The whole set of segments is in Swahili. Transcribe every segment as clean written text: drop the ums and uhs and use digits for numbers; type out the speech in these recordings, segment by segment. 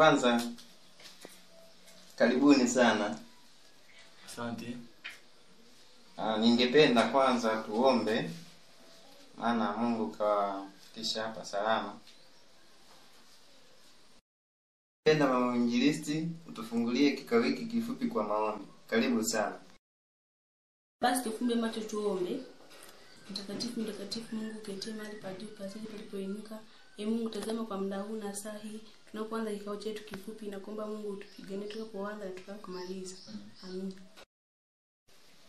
Kwanza karibuni sana. Asante. Ningependa kwanza tuombe, maana Mungu kawafikisha hapa salama. Penda mama mwinjilisti, utufungulie kikao hiki kifupi kwa maombi. Karibu sana. Basi tufumbe macho tuombe. Mtakatifu Mungu ketie mahali pa juu pazuri palipoinuka. Mungu tazama kwa muda huu na saa hii tunapoanza kikao chetu kifupi, na kuomba Mungu utupiganie tunapoanza na tutakapokumaliza. Amen.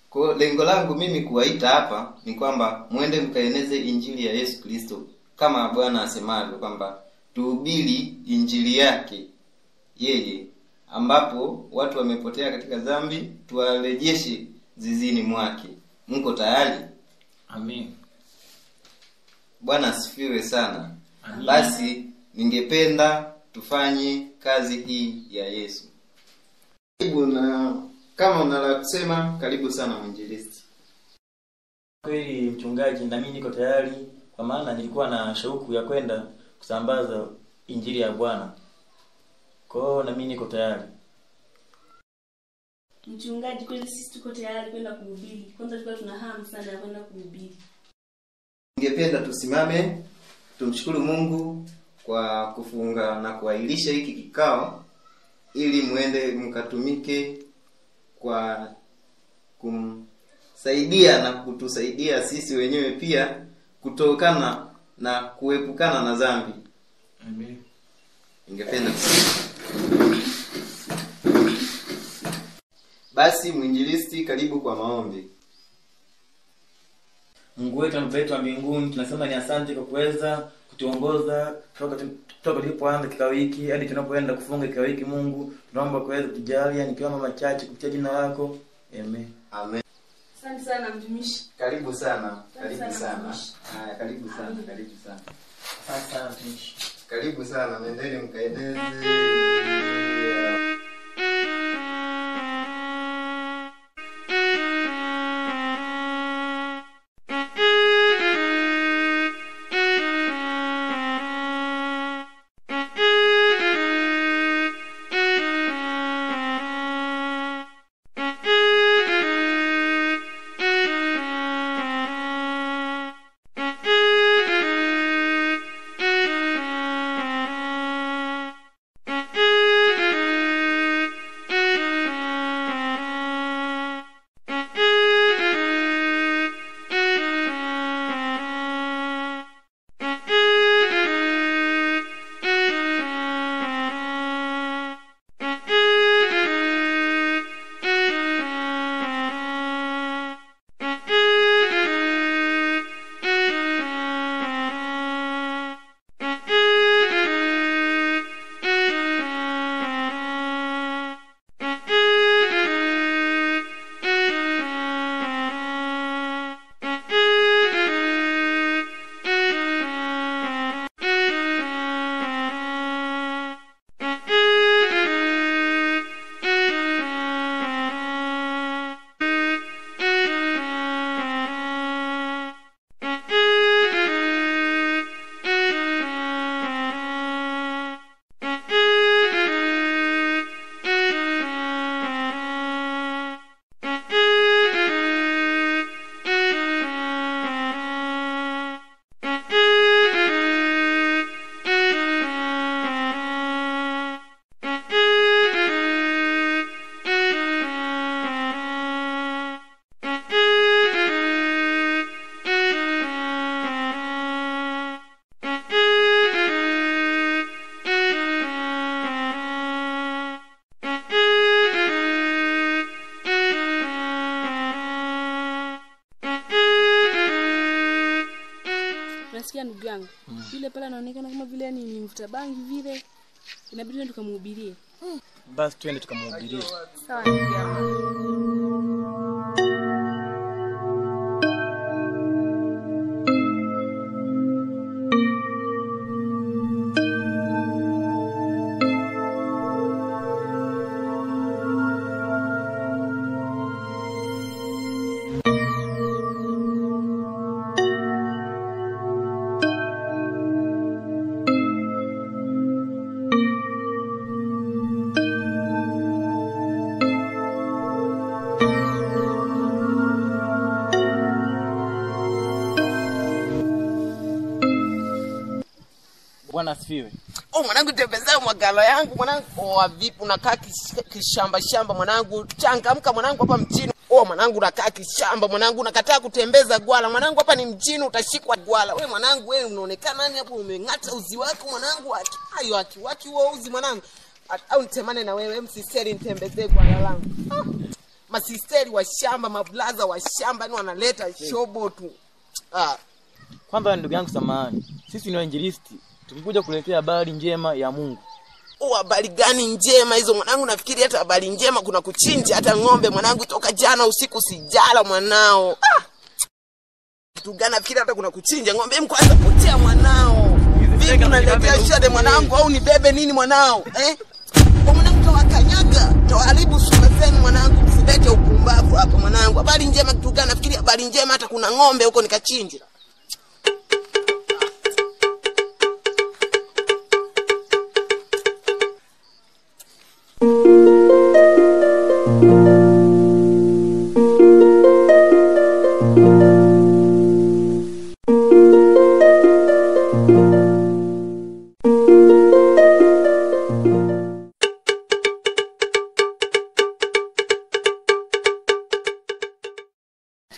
Kwa lengo langu mimi kuwaita hapa ni kwamba muende mkaeneze injili ya Yesu Kristo kama Bwana asemavyo kwamba tuhubiri injili yake yeye, ambapo watu wamepotea katika dhambi tuwarejeshe zizini mwake. Mko tayari? Amen. Bwana asifiwe sana. Amen. Basi ningependa tufanye kazi hii ya Yesu. Karibu, na kama unala kusema karibu sana mwinjilisti. Kweli mchungaji, na mimi niko tayari, kwa maana nilikuwa na shauku ya kwenda kusambaza injili ya Bwana. Kwa hiyo na mimi niko tayari. Mchungaji, kweli sisi tuko tayari kwenda kuhubiri. Kwanza tulikuwa tuna hamu sana ya kwenda kuhubiri. Ningependa tusimame tumshukuru Mungu kwa kufunga na kuahirisha hiki kikao ili muende mkatumike kwa kumsaidia na kutusaidia sisi wenyewe pia kutokana na kuepukana na dhambi. Amen. Ningependa basi mwinjilisti, karibu kwa maombi. Mungu wetu na Baba yetu wa mbinguni, tunasema ni asante kwa kuweza kutuongoza kutoka tulipoanza kikao hiki hadi tunapoenda kufunga kikao hiki. Mungu, tunaomba kuweza kutujalia nikiwa machache kupitia jina lako. Amen. Amen. Asante sana mtumishi. Karibu sana. Karibu Sana, sana. mtumishi. Haya, karibu sana. Karibu sana. Asante sana mtumishi. Karibu sana. Nendeni mkaeneze. Nasikia ndugu yangu. Yule pale anaonekana kama vile ni mvuta bangi vile. Inabidi tukamhubirie. Basi twende tukamhubirie. Sawa ndugu yangu. Bwana asifiwe. Mwanangu tembezea magalo yangu mwanangu. Vipi unakaa kishamba mwanangu? Changamka mwanangu hapa mjini. Mwanangu unakaa kishamba mwanangu, unakataa kutembeza gwala. Mwanangu hapa ni mjini, utashikwa gwala. Wewe mwanangu wewe unaonekana nani hapo, umengata uzi wako mwanangu. Hayo waki huo uzi mwanangu. Au nitemane na wewe msiseri nitembezee gwala langu. Masisteri wa shamba, mablaza wa shamba ni wanaleta shobo tu. Kwamba ndugu yangu samahani. Sisi ni wainjilisti. Tukikuja kuletea habari njema ya Mungu. Habari gani njema hizo mwanangu? Nafikiri hata habari njema kuna kuchinja hata ng'ombe mwanangu, toka jana usiku sijala mwanao. Kitu gani nafikiri hata kuna kuchinja ng'ombe? Kwanza potea mwanao. Vipi unaletea shade mwanangu, au nibebe nini mwanao? Mwanangu tawakanyaga, tawaharibu sura zenu mwanangu, msilete upumbavu hapa mwanangu. Habari njema kitu gani? Nafikiri habari njema hata kuna ng'ombe huko nikachinje.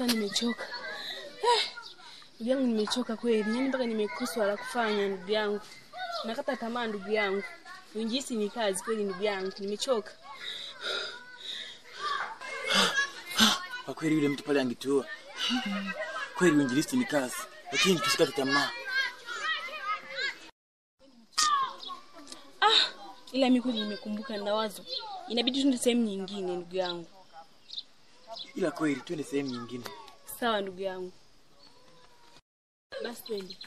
Nimechoka. Ndugu yangu nimechoka kweli. Yaani mpaka nimekosa la kufanya ndugu yangu. Nakata tamaa ndugu yangu. Uinjisi ni kazi kweli ndugu yangu. Nimechoka. Kwa kweli yule mtu pale angetua. Kweli uinjilisti ni kazi, lakini tusikate tamaa. Ila mimi kweli nimekumbuka na wazo. Inabidi tuende sehemu nyingine ndugu yangu. Ila kweli twende sehemu nyingine. Sawa ndugu yangu. Basi twende.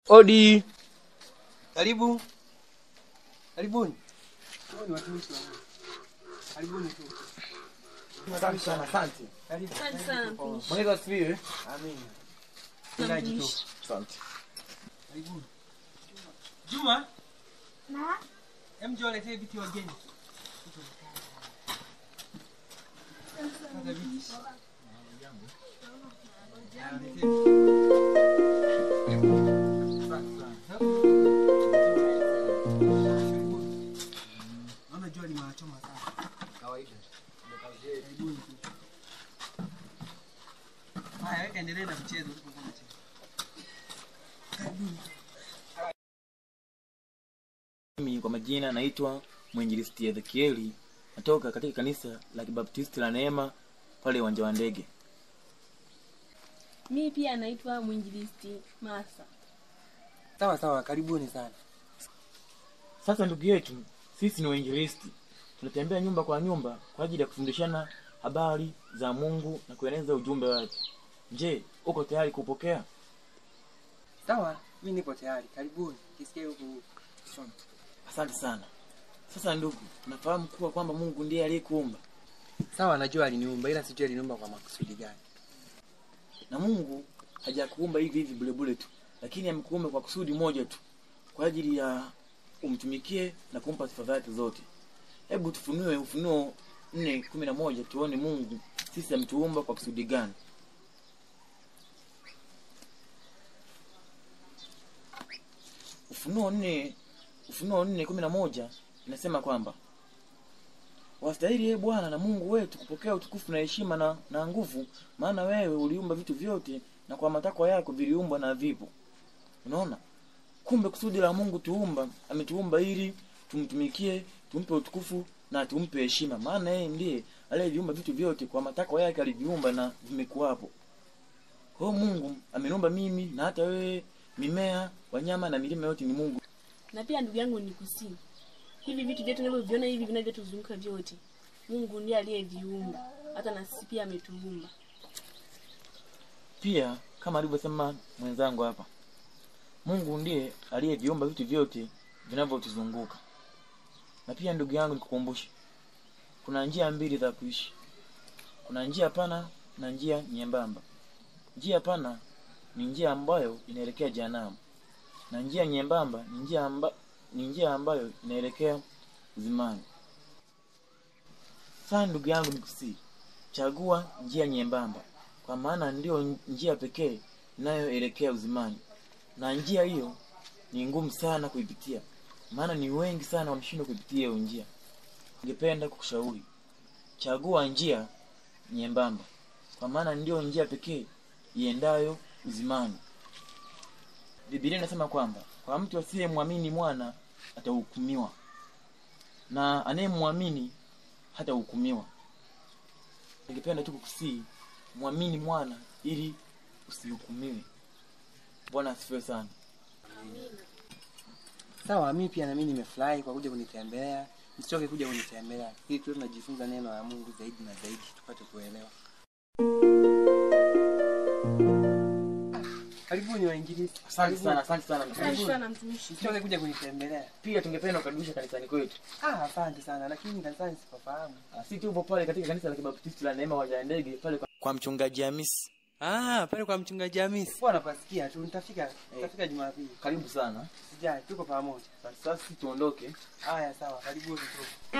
Odi. Karibu. Karibuni. Ni watumishi wangu. Karibuni tu. Asante sana, asante. Karibu. Asante sana. Mungu asifiwe. Amina. Ndaji tu. Asante. Karibuni. Juma? Na? Njoo letee viti wageni. Sasa viti. Naona jua limewachoma sana. Kawaida. Karibuni tu. Haya, weka endelee na mchezo ulipokuwa unacheza. Karibuni. Mimi kwa majina naitwa Mwinjilisti Ezekieli. Natoka katika kanisa la Kibaptisti la Neema pale uwanja wa ndege. Mimi pia naitwa Mwinjilisti Masa. Sawa sawa, karibuni sana. Sasa ndugu yetu, sisi ni wainjilisti. Tunatembea nyumba kwa nyumba kwa ajili ya kufundishana habari za Mungu na kueneza ujumbe wake. Je, uko tayari kupokea? Sawa, mimi nipo tayari. Karibuni. Kisikie huko. Asante sana. Sasa ndugu, tunafahamu kuwa kwamba Mungu ndiye aliyekuumba. Sawa, najua aliniumba, ila sijui aliniumba kwa makusudi gani. Na Mungu hajakuumba hivi hivi bure bure tu, lakini amekuumba kwa kusudi moja tu, kwa ajili ya umtumikie na kumpa sifa zake zote. Hebu tufunue Ufunuo 4:11 tuone Mungu sisi ametuumba kwa kusudi gani. Ufunuo 4:11 inasema kwamba wastahili ye Bwana na Mungu wetu kupokea utukufu na heshima na nguvu, maana wewe uliumba vitu vyote na kwa matakwa yako viliumbwa na vipo. Unaona? Kumbe kusudi la Mungu ametuumba ili tumtumikie, tumpe utukufu na tumpe heshima. Maana yeye ndiye aliyeviumba vitu vyote, kwa matakwa yake aliviumba na vimekuwapo. Kwa Mungu ameniumba mimi na hata wewe, mimea, wanyama na milima yote ni Mungu. Na pia ndugu yangu nikusii, hivi vitu vyote tunavyoviona hivi vinavyotuzunguka vyote, Mungu ndiye aliyeviumba. Hata na sisi pia ametuumba. Pia kama alivyosema mwenzangu hapa, Mungu ndiye aliyeviumba vitu vyote vinavyotuzunguka. Na pia ndugu yangu nikukumbushe, kuna njia mbili za kuishi. Kuna njia pana na njia nyembamba. Njia pana ni njia ambayo inaelekea jehanamu, na njia nyembamba ni njia ambayo inaelekea uzimani. Sasa ndugu yangu nikusii, chagua njia nyembamba, kwa maana ndio njia pekee inayoelekea uzimani. Na njia hiyo ni ngumu sana kuipitia, maana ni wengi sana wameshindwa kuipitia hiyo njia. Ningependa kukushauri, chagua njia nyembamba, kwa maana ndio njia pekee iendayo uzimani. Biblia inasema kwamba kwa mtu asiyemwamini mwana atahukumiwa, na anayemwamini hatahukumiwa. Ningependa tu kukusii, muamini mwana ili usihukumiwe. Bwana asifiwe sana. Sawa, mimi pia na mimi nimefurahi kwa kuja kunitembelea. Msichoke kuja kunitembelea ili tuwe tunajifunza neno la Mungu zaidi na zaidi tupate kuelewa. Karibuni wainjilisti. Asante sana Asante sana mtumishi. Msichoke kuja kunitembelea. Pia tungependa kukaribisha kanisani kwetu. Asante sana, lakini kanisani sipafahamu. Sisi tupo pale katika kanisa la Kibaptisti la Neema Wanja Ndege pale kwa mchungaji Hamisi. Pale kwa mchungaji Hamisi. Bwana pasikia tu nitafika Jumapili. Karibu sana. Sijai, tuko pamoja. Sasa sisi tuondoke. Haya sawa, karibuni tu.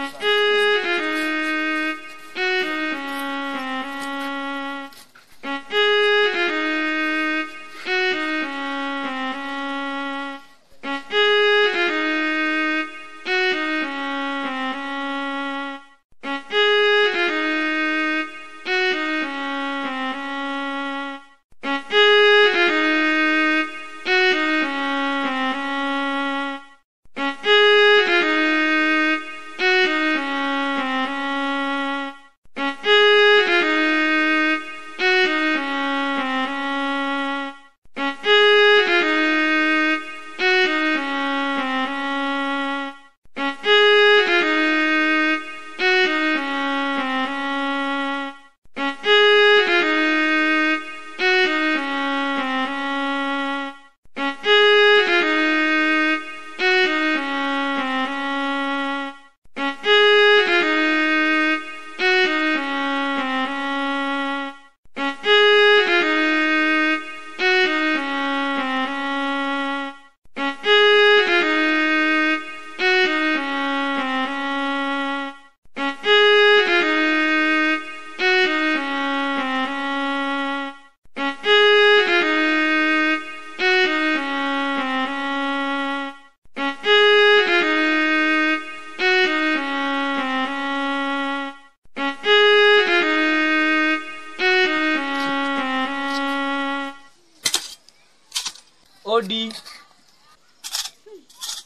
Odi.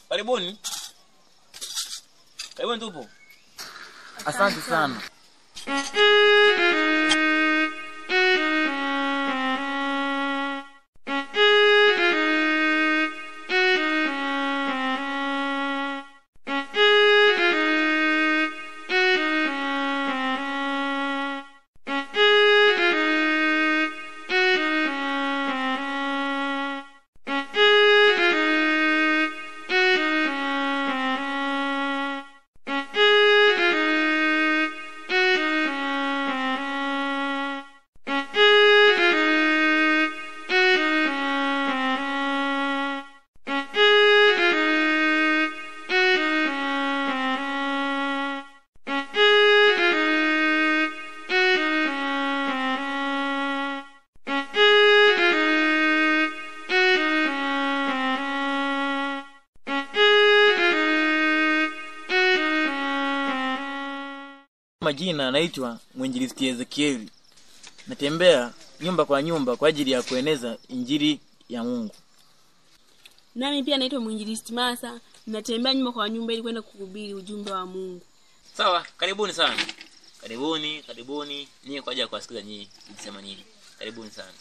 Karibuni. Karibuni tupo. Asante sana. Majina naitwa Mwinjilisti Ezekieli. Natembea nyumba kwa nyumba kwa ajili ya kueneza injili ya Mungu. Nami pia naitwa Mwinjilisti Masa, natembea nyumba kwa nyumba ili kwenda kuhubiri ujumbe wa Mungu. Sawa, karibuni sana. Karibuni. Nyie kwa ajili ya kusikiliza nyie msema nini. Karibuni sana.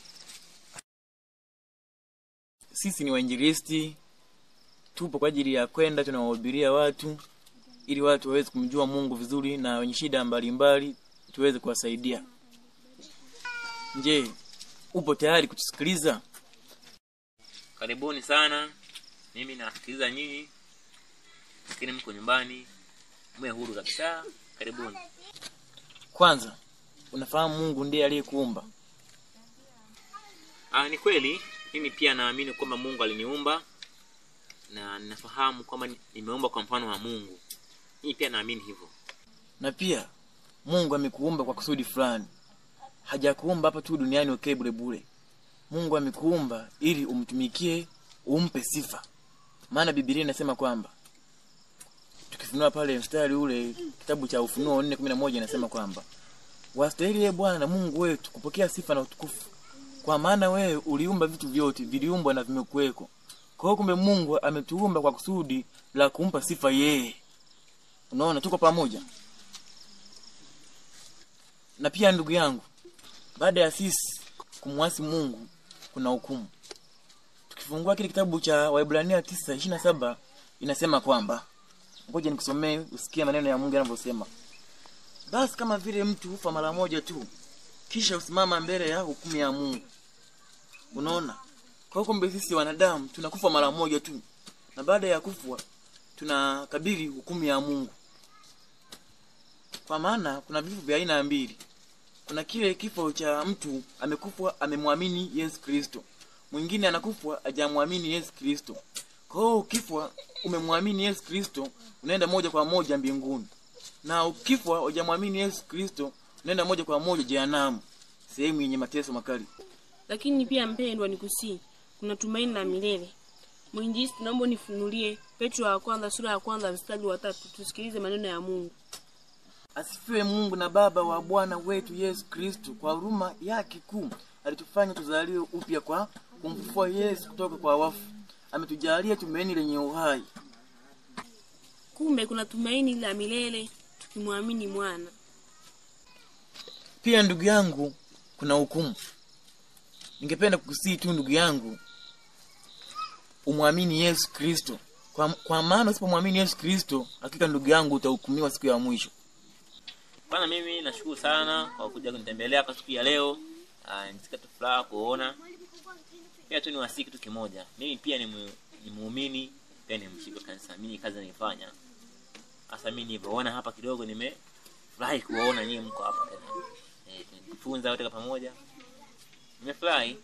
Sisi ni wainjilisti. Tupo kwa ajili ya kwenda tunawahubiria watu ili watu waweze kumjua Mungu vizuri na wenye shida mbalimbali tuweze kuwasaidia. Je, upo tayari kutusikiliza? Karibuni sana. Mimi nasikiliza nyinyi. Lakini mko nyumbani, mwe huru kabisa. Karibuni. Kwanza, unafahamu Mungu ndiye aliyekuumba? Ni kweli, mimi pia naamini kwamba Mungu aliniumba na ninafahamu kwamba nimeumbwa kwa mfano wa Mungu. Mimi pia naamini hivyo. Na pia Mungu amekuumba kwa kusudi fulani. Hajakuumba hapa tu duniani ukae bure. Mungu amekuumba ili umtumikie, umpe sifa. Maana Biblia inasema kwamba tukifunua pale mstari ule kitabu cha Ufunuo 4:11 inasema kwamba wastahili Bwana Mungu wetu kupokea sifa na utukufu, kwa maana wewe uliumba vitu vyote, viliumbwa na vimekuweko. Kwa hiyo kumbe Mungu ametuumba kwa kusudi la kumpa sifa yeye. Unaona tuko pamoja? Na pia ndugu yangu, baada ya sisi kumwasi Mungu kuna hukumu. Tukifungua kile kitabu cha Waebrania 9:27 inasema kwamba, ngoja nikusomee usikie maneno ya Mungu yanavyosema. Basi kama vile mtu hufa mara moja tu, kisha usimama mbele ya hukumu ya Mungu. Unaona? Kwa kumbe sisi wanadamu tunakufa mara moja tu. Na baada ya kufa tunakabili hukumu ya Mungu. Kwa maana kuna vifo vya aina mbili. Kuna kile kifo cha mtu amekufa amemwamini Yesu Kristo. Mwingine anakufa hajamwamini Yesu Kristo. Kwa hiyo ukifa umemwamini Yesu Kristo, unaenda moja kwa moja mbinguni. Na ukifa hujamwamini Yesu Kristo, unaenda moja kwa moja jehanamu, sehemu yenye mateso makali. Lakini pia mpendwa, nikusii, kuna tumaini la milele. Mwinjilisti, naomba unifunulie Petro wa kwanza sura ya kwanza mstari wa 3, tusikilize maneno ya Mungu. Asifiwe Mungu na Baba wa Bwana wetu Yesu Kristo, kwa huruma yake kuu alitufanya tuzaliwe upya kwa kumfufua Yesu kutoka kwa wafu. Ametujalia tumaini lenye uhai. Kumbe kuna tumaini la milele tukimwamini mwana. Pia ndugu yangu, kuna hukumu. Ningependa kukusii tu ndugu yangu, umwamini Yesu Kristo. Kwa maana usipomwamini Yesu Kristo, hakika ndugu yangu utahukumiwa siku ya mwisho. Bwana, mimi nashukuru sana kwa kuja kunitembelea kwa siku ya leo. Nisikia tu furaha kuona. Pia tu niwasihi kitu kimoja. Mimi pia ni muumini, pia ni mshirika kanisa. Mimi kazi naifanya. Sasa mimi nilivyoona hapa kidogo nimefurahi kuona nyinyi mko hapa tena. Tunajifunza wote pamoja. Nimefurahi.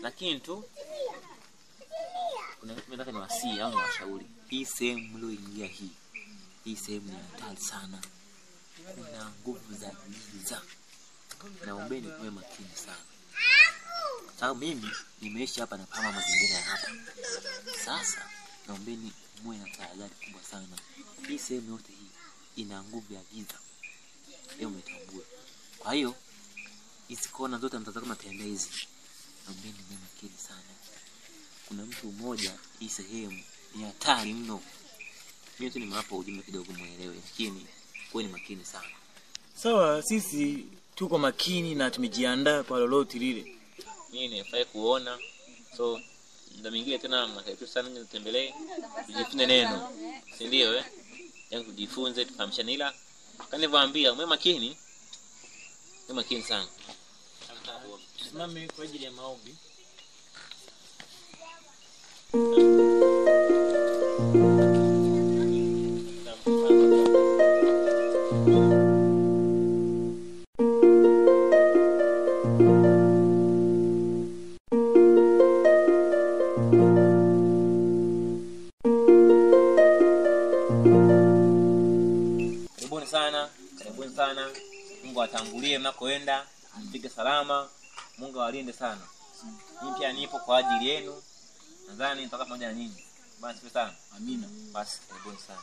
Lakini tu kuna kitu nataka niwasihi au niwashauri. Hii sehemu mlioingia hii sehemu ni hatari sana. Kuna nguvu za giza. Naombeni kuwe makini sana. Sababu mimi nimeishi hapa na kama mazingira ya hapa. Sasa naombeni muwe na tahadhari kubwa sana. Hii sehemu yote hii ina nguvu ya giza. Leo umetambua. Kwa hiyo hizi kona zote mtazama kama tenda hizi. Naombeni muwe makini sana. Kuna mtu mmoja hii sehemu ni hatari mno. Mimi tu nimewapa ujumbe kidogo muelewe, lakini kuwe ni makini sana. Sawa, sisi tuko makini na tumejiandaa kwa lolote lile. Mimi nimefurahi kuona. So ndio mwingine tena mnakaitu sana nitembelee. Tujifunze neno. Si ndio Yangu tujifunze tufahamishane, ila kanivyoambia mwe makini. Mwe makini sana. Tusimame kwa ajili ya maombi. Karibuni sana. Mungu atangulie mnakoenda, mfike salama. Mungu awalinde sana. Mimi pia nipo kwa ajili yenu. Nadhani nitaka pamoja na nyinyi. Basi sana. Amina. Basi karibuni sana.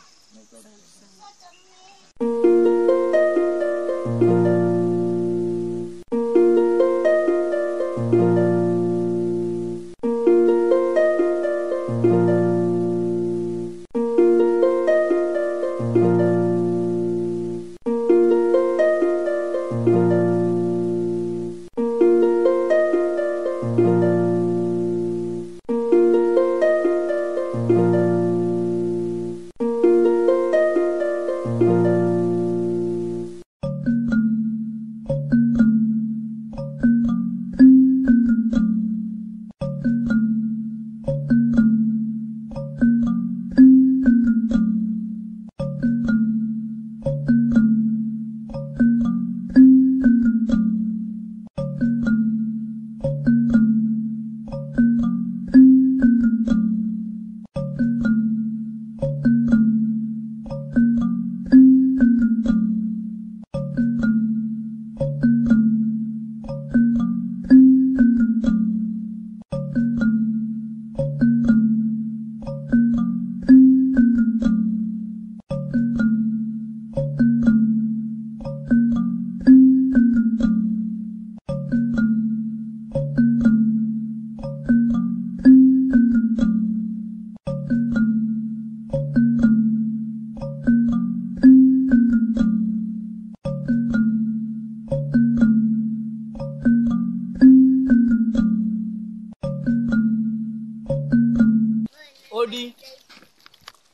hodi.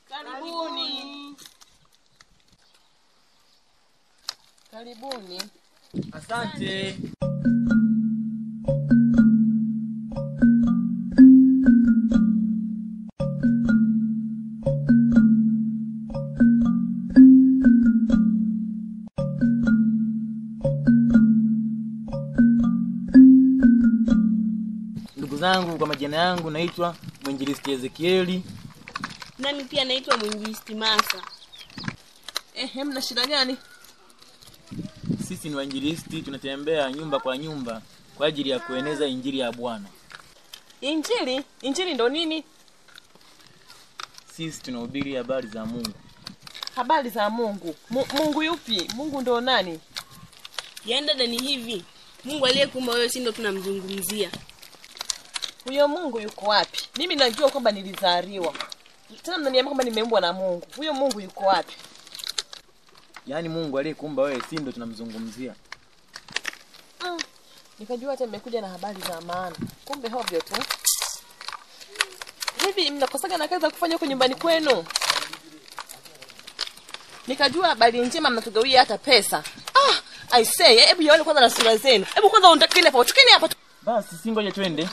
Karibuni. Karibuni. Asante. Ndugu zangu, kwa majina yangu naitwa Mwinjilisti Ezekieli. Nami pia naitwa Mwinjilisti Masa. Mna shida gani? Sisi ni wainjilisti, tunatembea nyumba kwa nyumba kwa ajili ya kueneza injili ya Bwana. Injili? Injili ndo nini? Sisi tunahubiri habari za Mungu. Habari za Mungu. Mungu yupi? Mungu ndo nani? Yaani dada ni hivi. Mungu aliyekuumba wewe si ndo tunamzungumzia. Huyo Mungu yuko wapi? Mimi najua kwamba nilizaliwa. Tena mnaniambia kwamba nimeumbwa na Mungu. Huyo Mungu yuko wapi? Yaani Mungu aliyekuumba wewe si ndo tunamzungumzia. Nikajua hata mmekuja na habari za maana. Kumbe hovyo tu. Hivi mnakosaga na kazi za kufanya huko nyumbani kwenu? Nikajua habari njema mnatugawia hata pesa. I say, hebu yaone kwanza na sura zenu. Hebu kwanza untakini hapa, tukeni hapa. Basi si ngoja twende.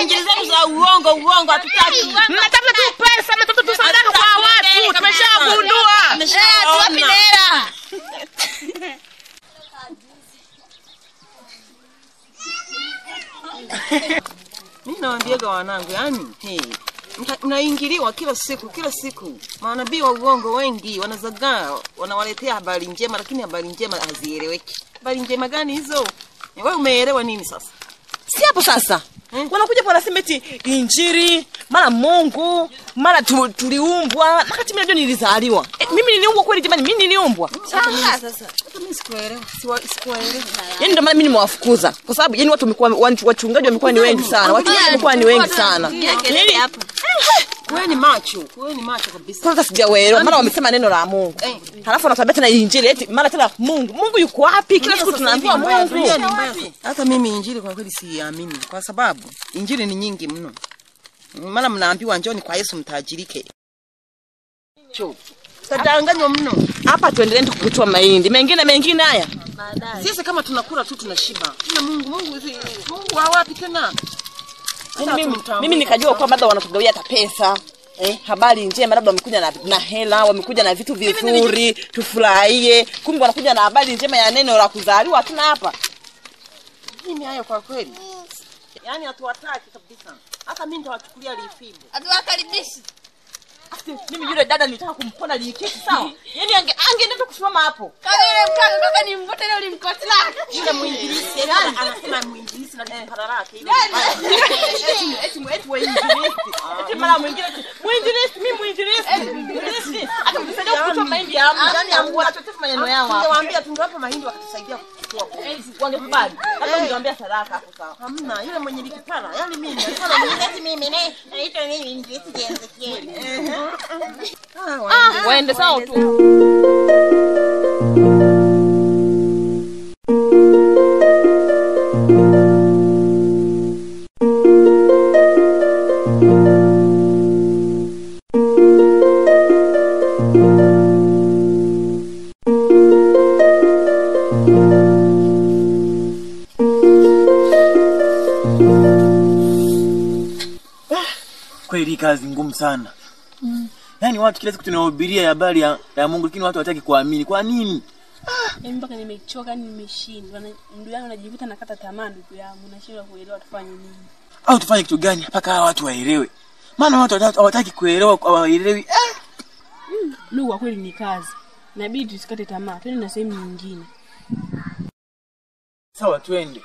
Injili zetu za uongo hatutaki. Mnatafuta tu pesa, mnatafuta tu sadaka kwa watu. Tumeshagundua. Tuwapi hela? Mimi naambiaga wanangu, yani mnaingiliwa kila siku. Manabii wa uongo wengi wanazagaa, wanawaletea habari njema, lakini habari njema hazieleweki. Habari njema gani hizo? Wewe umeelewa nini sasa? Si hapo sasa. Wanakuja kwa nasema eti injili, mara Mungu, mara tuliumbwa, wakati mimi najua nilizaliwa. Mimi niliumbwa kweli jamani, mimi niliumbwa. Sasa hata mimi sikuelewa. Yaani ndio maana mimi nimewafukuza. Kwa sababu yani watu wamekuwa wachungaji wamekuwa ni wengi sana. Wachungaji wamekuwa ni wengi sana. Nini hapo? Wewe ni macho kabisa. Kwanza sijaelewa. Mara wamesema neno la Mungu. Halafu wanatuambia tena injili eti mara tena Mungu. Mungu yuko wapi? Kila siku tunaambiwa Mungu. Hata mimi injili kwa kweli siamini kwa sababu injili ni nyingi mno. Maana mnaambiwa njoni kwa Yesu mtajirike. Tadanganywa mno. Hapa tuendelee kukutoa mahindi. Mengine haya. Sisi kama tunakula tu tunashiba. Na Mungu wapi tena? Mimi nikajua kwamba labda wanatugawia hata pesa. Habari njema labda wamekuja na hela, wamekuja na vitu vizuri, tufurahie. Kumbe wanakuja na habari njema ya neno la kuzaliwa tuna hapa. Mimi hayo kwa kweli. Yaani hatuwataki kabisa. Hata mimi nitawachukulia lifimbo. Hatuwakaribishi. Mimi yule dada nilitaka kumpona liketi sawa. Yaani angeenda kusimama hapo. Kama yule mkaka mpaka nimvote leo limkoti lake. Yule mwinjilisti anasema mwinjilisti na jina lake ile. Eti mwinjilisti. Eti mara mwingine mwinjilisti mimi mwinjilisti. Hata msaidia kutoa mahindi ya amu. Yaani amu wanachotefa maneno yao hapo. Tungewaambia tungewapa mahindi wakatusaidia kutoa. Wangekubali. Hata ungewaambia sadaka hapo sawa. Hamna yule mwenye likipana. Yaani mimi nilikuwa mwinjilisti mimi naitwa mimi mwinjilisti Ezekieli. Waende sawa tu. Kweli kazi ngumu sana. Yaani watu kila siku tunahubiria habari ya Mungu lakini watu hawataki kuamini. Kwa nini? Mimi mpaka nimechoka, nimeshindwa. Ndugu yangu najivuta nakata tamaa ndugu yangu. Nashindwa kuelewa tufanye nini. Au tufanye kitu gani mpaka hawa watu waelewe? Maana watu hawataki kuelewa, hawaelewi. Ndugu kwa kweli ni kazi. Inabidi tusikate tamaa. Twende na sehemu nyingine. Sawa twende.